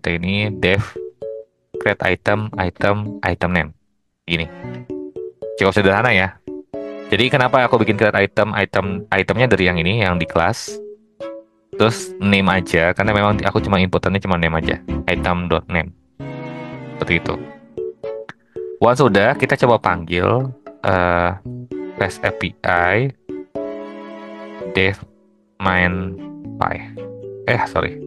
kita ini dev create item name. Gini, cukup sederhana ya. Jadi kenapa aku bikin create itemnya dari yang ini, yang di kelas. Terus name aja, karena memang aku cuma inputannya cuma name aja. Item.name. Seperti itu. Once sudah, kita coba panggil eh REST API dev main py. Sorry.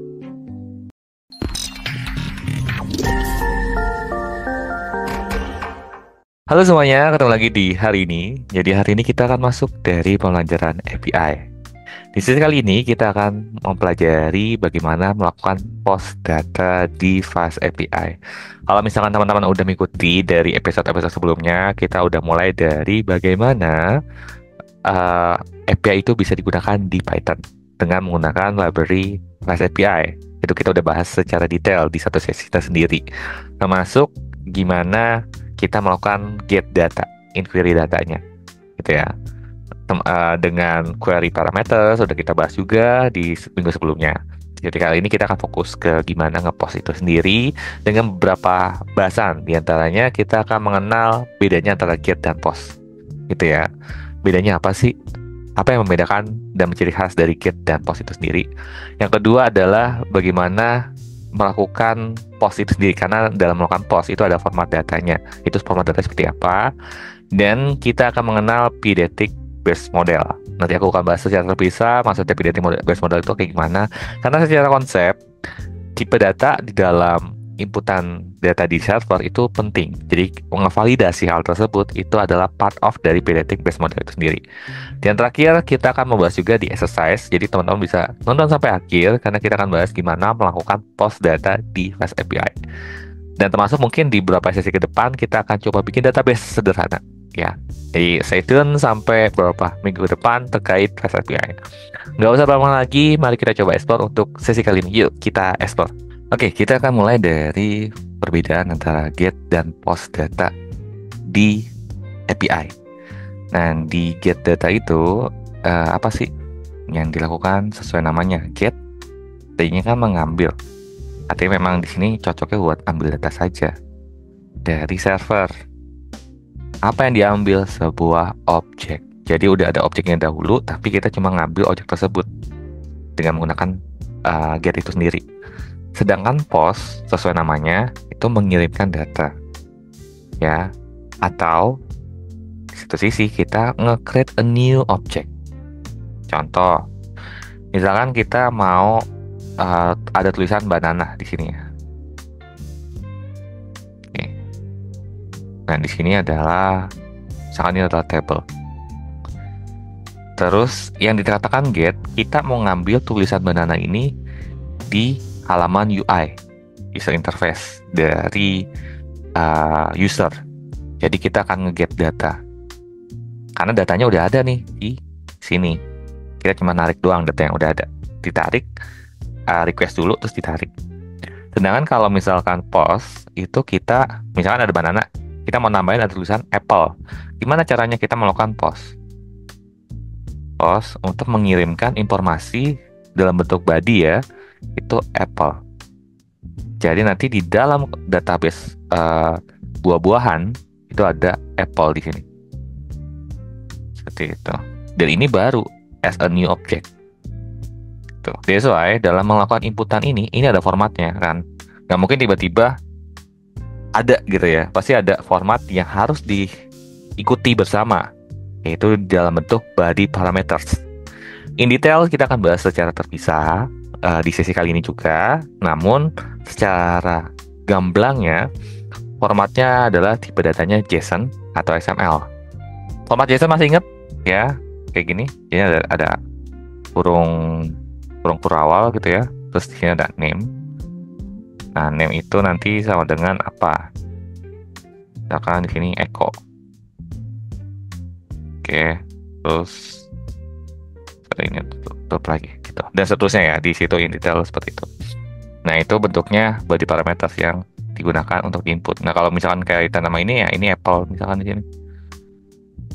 Halo semuanya, ketemu lagi di hari ini. Jadi hari ini kita akan masuk dari pembelajaran API. Di sesi kali ini kita akan mempelajari bagaimana melakukan post data di Fast API. Kalau misalkan teman-teman udah mengikuti dari episode-episode sebelumnya, kita udah mulai dari bagaimana eh, API itu bisa digunakan di Python dengan menggunakan library Fast API. Itu kita udah bahas secara detail di satu sesi kita sendiri. Termasuk gimana kita melakukan get data, inquiry datanya, gitu ya. Dengan query parameter sudah kita bahas juga di minggu sebelumnya. Jadi kali ini kita akan fokus ke gimana ngepost itu sendiri dengan beberapa bahasan. Di antaranya kita akan mengenal bedanya antara get dan post, gitu ya. Bedanya apa sih? Apa yang membedakan dan menciri khas dari get dan post itu sendiri? Yang kedua adalah bagaimana melakukan post itu sendiri, karena dalam melakukan post itu ada format datanya. Itu format data seperti apa? Dan kita akan mengenal Pydantic Base Model. Nanti aku akan bahas secara terpisah maksudnya Pydantic Base Model itu kayak gimana. Karena secara konsep tipe data di dalam inputan data di server itu penting. Jadi ngevalidasi hal tersebut itu adalah part of dari Pydantic Base Model itu sendiri. Dan terakhir kita akan membahas juga di exercise. Jadi teman-teman bisa nonton sampai akhir karena kita akan bahas gimana melakukan post data di Fast API. Dan termasuk mungkin di beberapa sesi ke depan kita akan coba bikin database sederhana ya. Jadi stay tune sampai beberapa minggu ke depan terkait Fast API. Nggak usah lama lagi, mari kita coba explore untuk sesi kali ini. Yuk kita explore. Oke, kita akan mulai dari perbedaan antara get dan post data di API. Nah, di get data itu apa sih yang dilakukan sesuai namanya? Get, tadinya kan mengambil. Artinya memang di sini cocoknya buat ambil data saja dari server. Apa yang diambil? Sebuah objek. Jadi udah ada objeknya dahulu, tapi kita cuma ngambil objek tersebut dengan menggunakan get itu sendiri. Sedangkan post sesuai namanya itu mengirimkan data, ya. Atau di satu sisi kita nge-create a new object. Contoh, misalkan kita mau ada tulisan banana di sini ya. Oke. Nah, di sini adalah misalkan ini adalah table. Terus yang dikatakan get, kita mau ngambil tulisan banana ini di halaman UI, user interface dari user. Jadi kita akan nge-get data. Karena datanya udah ada nih di sini. Kita cuma narik doang data yang udah ada. Ditarik, request dulu terus ditarik. Sedangkan kalau misalkan post itu kita misalkan ada banana, kita mau nambahin ada tulisan apple. Gimana caranya kita melakukan post? Post untuk mengirimkan informasi dalam bentuk body ya, itu apple. Jadi nanti di dalam database buah-buahan itu ada apple di sini. Seperti itu. Dan ini baru as a new object. Tuh. That's why dalam melakukan inputan ini ada formatnya kan. Nggak mungkin tiba-tiba ada gitu ya. Pasti ada format yang harus diikuti bersama, yaitu dalam bentuk body parameters. In detail kita akan bahas secara terpisah di sesi kali ini juga. Namun secara gamblangnya formatnya adalah tipe datanya JSON atau XML. Format JSON masih ingat ya, kayak gini. Ini ada kurung kurawal gitu ya. Terus di sini ada name. Nah, name itu nanti sama dengan apa? Misalkan di sini echo. Oke, terus ini tutup lagi gitu. Dan seterusnya ya, di situ in detail seperti itu. Nah, itu bentuknya body parameters yang digunakan untuk input. Nah, kalau misalkan kaitan nama ini ya, ini apple misalkan di sini.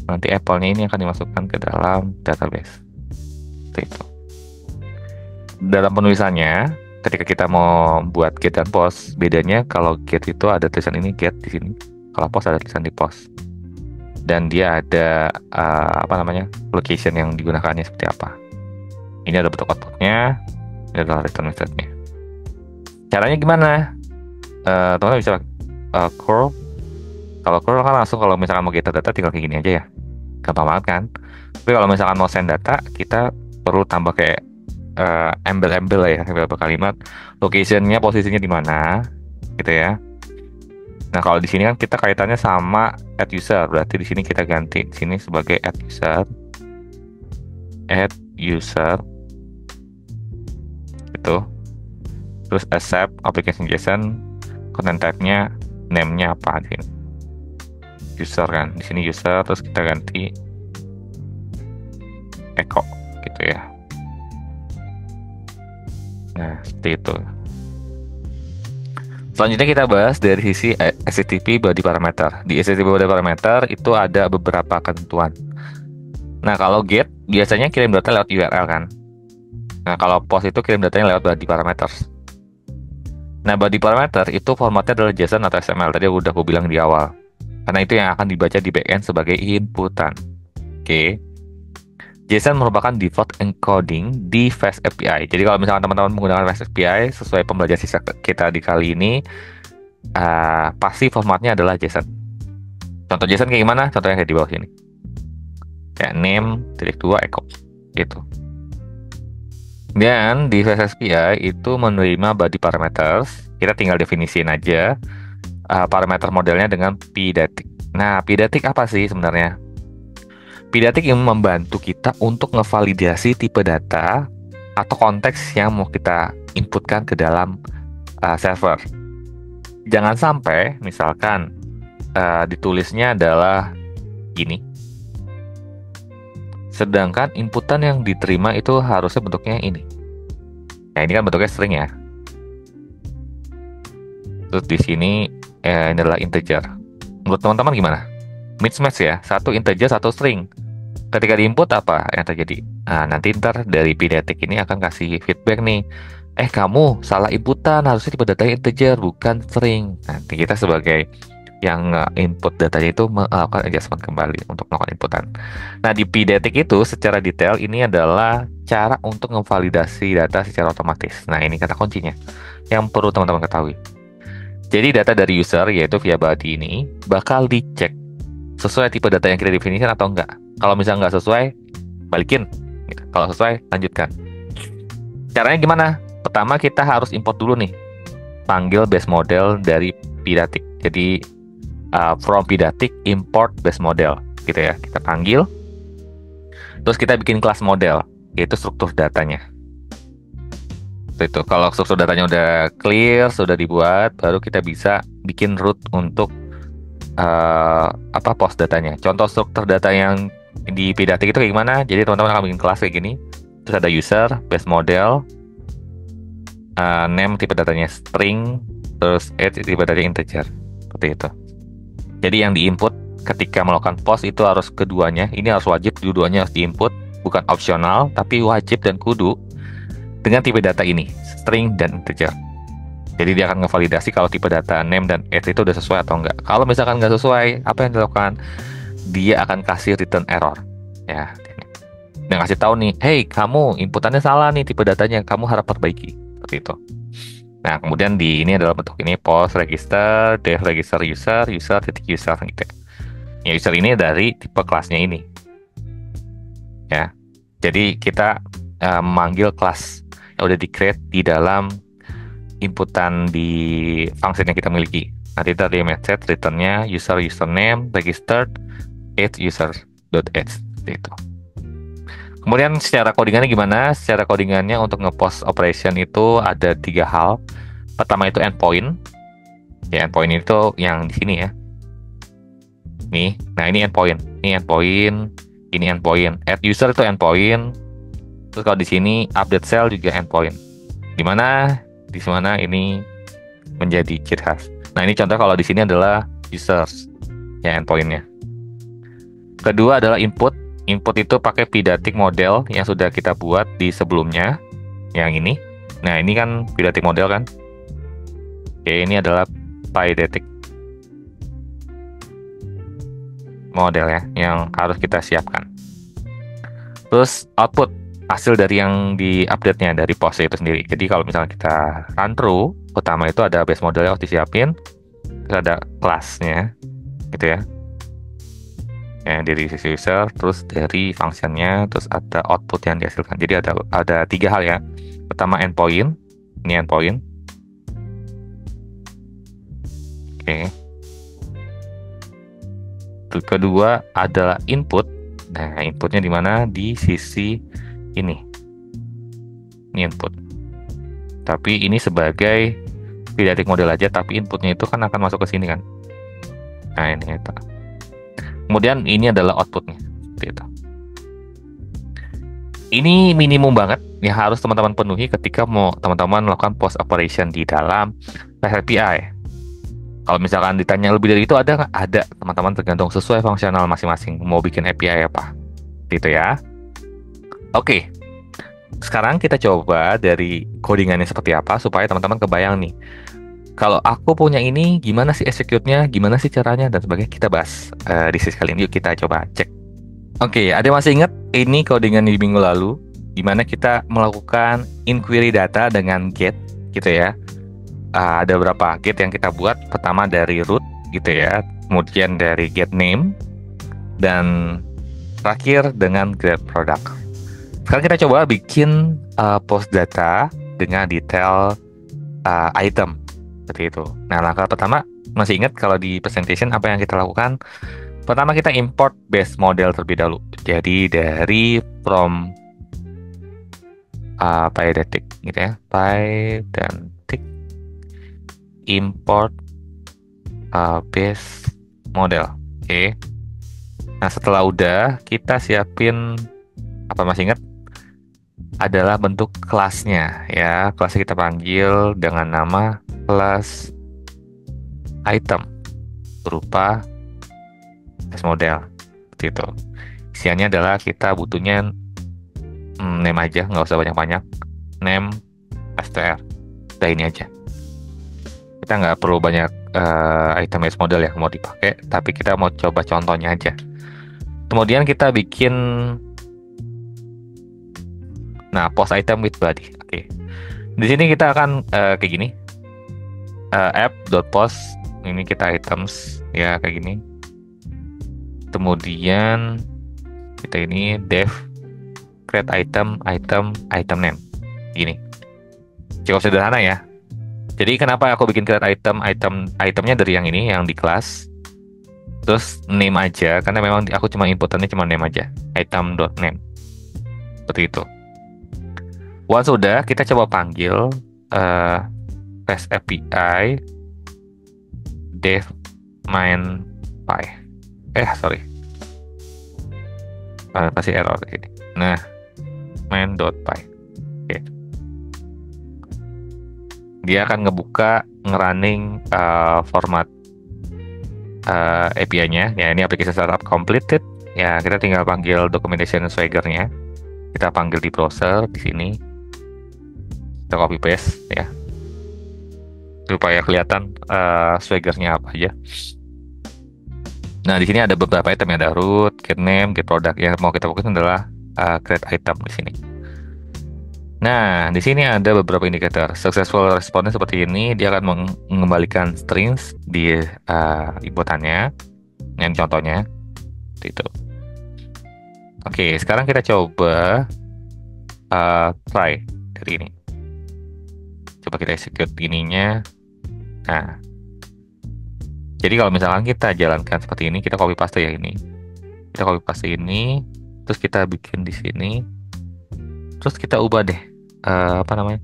Nanti apple-nya ini akan dimasukkan ke dalam database. Seperti itu. Dalam penulisannya, ketika kita mau buat get dan post, bedanya kalau get itu ada tulisan ini get di sini, kalau post ada tulisan di post, dan dia ada apa namanya, location yang digunakannya seperti apa. Ini ada bentuk outputnya, ini adalah return message-nya. Caranya gimana? Teman-teman bisa curl. Kalau curl kan langsung, kalau misalkan mau get data tinggal kayak gini aja ya, gampang banget kan. Tapi kalau misalkan mau send data, kita perlu tambah kayak embel-embel lah ya, embel kalimat, location-nya, posisinya di mana, gitu ya. Nah, kalau di sini kan kita kaitannya sama add user, berarti di sini kita ganti di sini sebagai add user, gitu. Terus accept application JSON, content type-nya, name-nya apa di sini? User kan, di sini user, terus kita ganti echo, gitu ya. Nah, seperti itu. Selanjutnya kita bahas dari sisi HTTP body parameter. Di HTTP body parameter itu ada beberapa ketentuan. Nah, kalau get biasanya kirim data lewat URL kan. Nah, kalau post itu kirim datanya lewat body parameters. Nah, body parameter itu formatnya adalah JSON atau XML. Tadi udah aku bilang di awal. Karena itu yang akan dibaca di backend sebagai inputan. Oke. JSON merupakan default encoding di Fast API. Jadi kalau misalkan teman-teman menggunakan Fast API sesuai pembelajaran sisa kita di kali ini, pasti formatnya adalah JSON. Contoh JSON kayak gimana? Contohnya kayak di bawah sini. Kayak name, titik 2, echo. Gitu. Dan di Fast API itu menerima body parameters. Kita tinggal definisiin aja parameter modelnya dengan pdatic. Nah, pdatic apa sih sebenarnya? Pdatic yang membantu kita untuk ngevalidasi tipe data atau konteks yang mau kita inputkan ke dalam server. Jangan sampai misalkan ditulisnya adalah gini, sedangkan inputan yang diterima itu harusnya bentuknya ini. Nah, ini kan bentuknya string ya. Terus di sini ini adalah integer. Menurut teman-teman gimana? Mismatch ya, satu integer, satu string. Ketika diinput apa yang terjadi? Nah, nanti ntar dari pdatic ini akan kasih feedback nih. Kamu salah inputan, harusnya tipe datanya integer, bukan string. Nanti kita sebagai yang input datanya itu melakukan adjustment kembali untuk melakukan inputan. Nah, di pdatic itu secara detail ini adalah cara untuk memvalidasi data secara otomatis. Nah, ini kata kuncinya yang perlu teman-teman ketahui. Jadi data dari user, yaitu via body ini, bakal dicek sesuai tipe data yang kita definisikan atau enggak. Kalau misalnya nggak sesuai, balikin. Kalau sesuai, lanjutkan. Caranya gimana? Pertama, kita harus import dulu nih. Panggil base model dari pdatic. Jadi, from pdatic, import base model. Gitu ya. Kita panggil. Terus kita bikin kelas model, yaitu struktur datanya. Itu. Kalau struktur datanya udah clear, sudah dibuat, baru kita bisa bikin root untuk post datanya. Contoh struktur data yang di pdatic itu kayak gimana? Jadi teman-teman akan bikin kelas kayak gini. Terus ada user, base model, name tipe datanya string, terus age tipe datanya integer. Seperti itu. Jadi yang diinput ketika melakukan post itu harus keduanya. Ini harus wajib, dua-duanya harus diinput, bukan opsional, tapi wajib dan kudu dengan tipe data ini, string dan integer. Jadi dia akan ngevalidasi kalau tipe data name dan age itu udah sesuai atau enggak. Kalau misalkan nggak sesuai, apa yang dilakukan? Dia akan kasih return error. Ya, dia ngasih tahu nih, hey kamu inputannya salah nih tipe datanya, kamu harap perbaiki. Seperti itu. Nah, kemudian di ini adalah bentuk ini post register, def register user, titik user gitu. Ya, user ini dari tipe kelasnya ini. Ya, jadi kita memanggil kelas yang udah di-create di dalam inputan di function yang kita miliki. Nanti dari message returnnya user username registered age user.age itu. Kemudian secara codingannya gimana? Secara codingannya untuk ngepost operation itu ada 3 hal. Pertama itu endpoint. Ya, endpoint itu yang di sini ya. Nih, nah ini endpoint. Ini endpoint, ini endpoint. Add user itu endpoint. Terus kalau di sini update cell juga endpoint. Dimana? Di mana ini menjadi ciri khas. Nah, ini contoh kalau di sini adalah users ya endpointnya. Kedua adalah input. Input itu pakai pdatic model yang sudah kita buat di sebelumnya, yang ini. Nah, ini kan periodic model kan. Oke, ini adalah periodic model ya, yang harus kita siapkan. Terus output hasil dari yang di update-nya dari post itu sendiri. Jadi kalau misalnya kita run through, pertama itu ada base model yang harus disiapin, terus ada kelasnya, gitu ya. Dari sisi user, terus dari functionnya, terus ada output yang dihasilkan. Jadi ada tiga hal ya. Pertama endpoint, ini endpoint. Oke. Terus kedua adalah input. Nah, inputnya di mana? Di sisi ini. Ini input. Tapi ini sebagai periodic model aja, tapi inputnya itu kan akan masuk ke sini kan. Nah, ini itu. Kemudian ini adalah outputnya. Seperti itu. Ini minimum banget yang harus teman-teman penuhi ketika mau teman-teman melakukan post operation di dalam REST API. Kalau misalkan ditanya lebih dari itu ada nggak? Ada, teman-teman, tergantung sesuai fungsional masing-masing mau bikin API apa. Gitu ya. Oke. Sekarang kita coba dari codingannya seperti apa supaya teman-teman kebayang nih. Kalau aku punya ini, gimana sih execute-nya, gimana sih caranya, dan sebagainya, kita bahas di sesi kali ini. Yuk kita coba cek. Oke, ada masih ingat ini codingan di minggu lalu, di mana kita melakukan inquiry data dengan get, gitu ya. Ada beberapa get yang kita buat. Pertama dari root, gitu ya. Kemudian dari get name, dan terakhir dengan get product. Sekarang kita coba bikin post data dengan detail item. Seperti itu. Nah, langkah pertama, masih ingat kalau di presentation apa yang kita lakukan? Pertama kita import base model terlebih dahulu. Jadi dari from pydantic gitu ya. Pydantic import base model. Oke. Nah, setelah udah, kita siapin apa, masih ingat? Adalah bentuk kelasnya ya. Kelasnya kita panggil dengan nama kelas item berupa base model. Seperti itu. Isiannya adalah kita butuhnya name aja, nggak usah banyak-banyak. Name str. Udah ini aja. Kita nggak perlu banyak item base model yang mau dipakai, tapi kita mau coba contohnya aja. Kemudian kita bikin post item with body. Oke. Di sini kita akan kayak gini. App.post, ini kita items ya kayak gini. Kemudian kita ini dev create item name. Gini. Cukup sederhana ya. Jadi kenapa aku bikin create itemnya dari yang ini, yang di kelas. Terus name aja, karena memang aku cuma inputannya cuma name aja. Item.name. Seperti itu. Once sudah, kita coba panggil REST API dev main py. Sorry. Pasti error ini. Nah, main.py. Oke. Dia akan ngebuka ngerunning format API-nya. Ya, ini application startup completed. Ya, kita tinggal panggil documentation swagger-nya. Kita panggil di browser di sini. Kita copy paste ya. Supaya kelihatan swagger-nya apa aja. Nah, di sini ada beberapa item, ada root, get name, get product. Yang mau kita fokusin adalah create item di sini. Nah, di sini ada beberapa indikator. Successful response seperti ini, dia akan mengembalikan strings di inputannya. Yang contohnya itu. Oke, sekarang kita coba try dari ini. Coba kita execute ininya. Nah, jadi kalau misalkan kita jalankan seperti ini, kita copy paste ya ini. Kita copy paste ini, terus kita bikin di sini. Terus kita ubah deh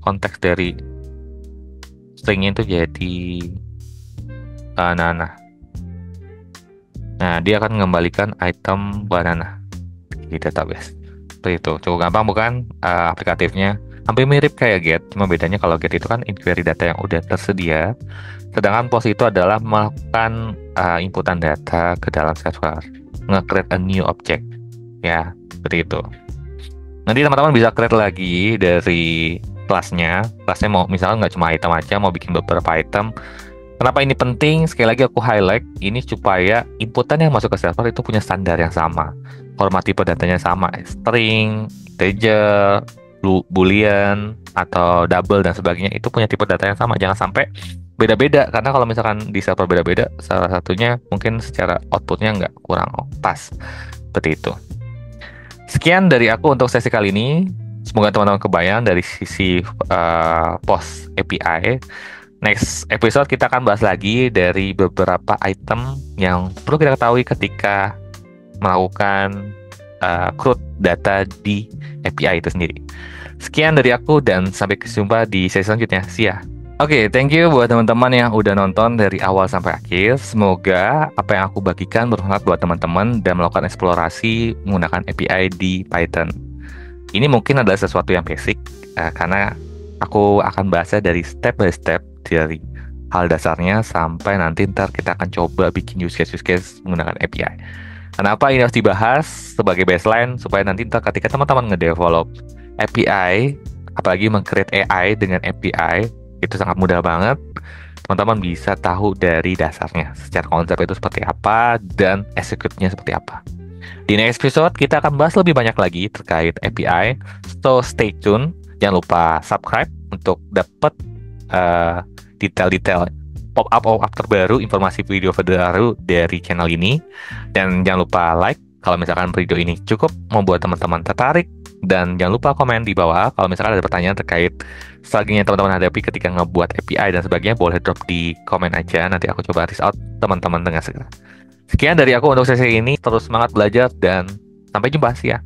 konteks dari stringnya itu jadi banana. Nah, dia akan mengembalikan item banana di database. Seperti itu. Cukup gampang bukan aplikatifnya? Hampir mirip kayak get, cuma bedanya kalau get itu kan inquiry data yang udah tersedia, sedangkan post itu adalah melakukan inputan data ke dalam server, nge-create a new object, ya seperti itu. Nanti teman-teman bisa create lagi dari kelasnya mau misalnya nggak cuma item aja, mau bikin beberapa item. Kenapa ini penting? Sekali lagi aku highlight ini supaya inputan yang masuk ke server itu punya standar yang sama. Format tipe datanya sama, string, integer, boolean, atau double dan sebagainya itu punya tipe data yang sama. Jangan sampai beda-beda, karena kalau misalkan di server beda-beda, salah satunya mungkin secara outputnya nggak kurang pas. Seperti itu. Sekian dari aku untuk sesi kali ini. Semoga teman-teman kebayang dari sisi post API. Next episode kita akan bahas lagi dari beberapa item yang perlu kita ketahui ketika melakukan CRUD data di API itu sendiri. Sekian dari aku dan sampai jumpa di sesi selanjutnya. See ya. Oke, thank you buat teman-teman yang udah nonton dari awal sampai akhir. Semoga apa yang aku bagikan bermanfaat buat teman-teman dan melakukan eksplorasi menggunakan API di Python. Ini mungkin adalah sesuatu yang basic, karena aku akan bahasnya dari step by step, dari hal dasarnya sampai nanti ntar kita akan coba bikin use case menggunakan API. Kenapa ini harus dibahas sebagai baseline supaya nanti ntar ketika teman-teman ngedevelop API, apalagi meng-create AI dengan API, itu sangat mudah banget. Teman-teman bisa tahu dari dasarnya, secara konsep itu seperti apa dan execute-nya seperti apa. Di next episode kita akan bahas lebih banyak lagi terkait API. So stay tune. Jangan lupa subscribe untuk dapat detail-detail pop-up terbaru, informasi video terbaru dari channel ini. Dan jangan lupa like kalau misalkan video ini cukup membuat teman-teman tertarik. Dan jangan lupa komen di bawah kalau misalkan ada pertanyaan terkait strategi yang teman-teman hadapi ketika ngebuat API dan sebagainya. Boleh drop di komen aja, nanti aku coba reach out teman-teman dengan segera. Sekian dari aku untuk sesi ini, terus semangat belajar dan sampai jumpa, sih ya.